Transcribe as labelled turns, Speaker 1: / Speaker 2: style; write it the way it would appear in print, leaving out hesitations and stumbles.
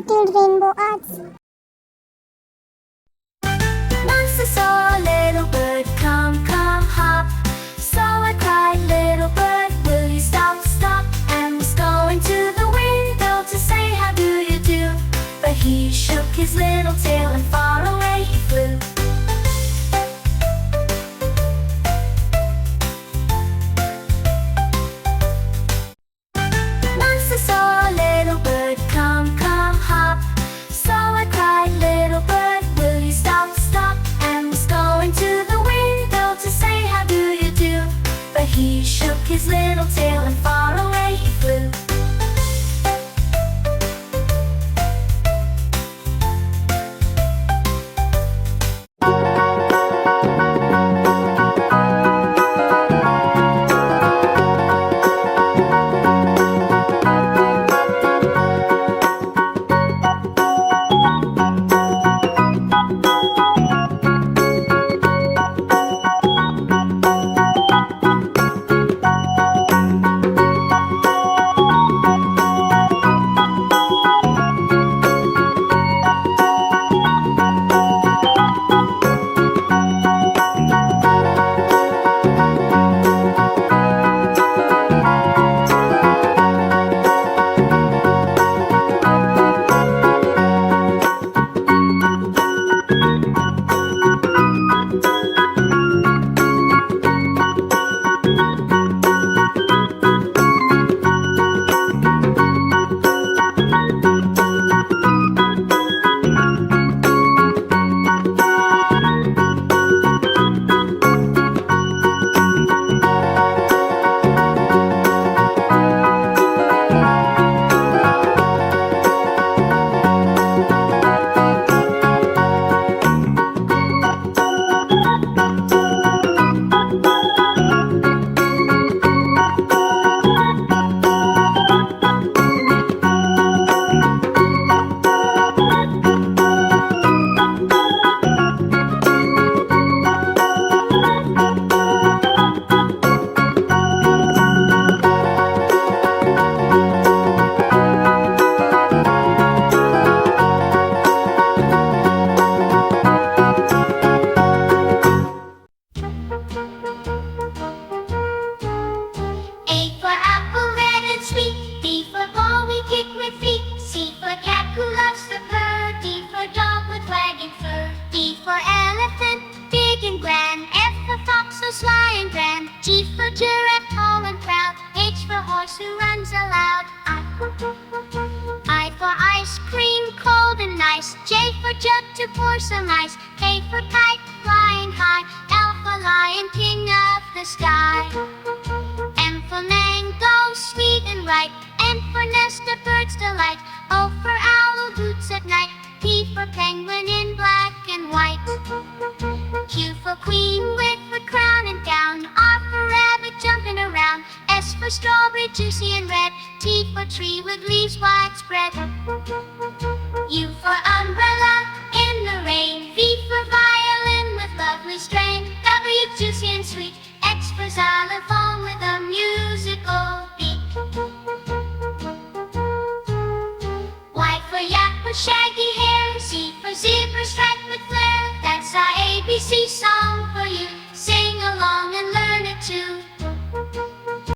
Speaker 1: little rainbow arts.
Speaker 2: Once I saw a little bird come, come, hop. So I cried, little bird, will you stop, stop? And was going to the window to say how do you do. But he shook his little tail and far away he flew. Once I saw a little bird come, come, hop. So I cried, little bird, will you stop, stop? And was going to the window to say how do you do. But he shook his little tail and far away he flew. A for apple, red and sweet. B for ball, we kick with feet. C for cat who loves the purr. D for dog with wagging fur. E for elephant, big and grand. F for fox, so sly and grand. G for giraffe, tall and proud. H for horse who runs aloud. I for ice cream, cold and nice. J for jug to pour some ice. K for kite, flying high. L for lion, king of the sky. M for mango, sweet and ripe. N for nest, a bird's delight. O for owl, hoots at night. P for penguin in black and white. Q for queen with the crown and gown. R for rabbit jumping around. S for strawberry, juicy and red. T for tree with leaves widespread. U for umbrella in the rain. V for violin with lovely strain. W juicy and sweet. X for xylophone with a musical beat. Y for yak with shaggy hair. Z for zebra striped with flair. That's our ABC song.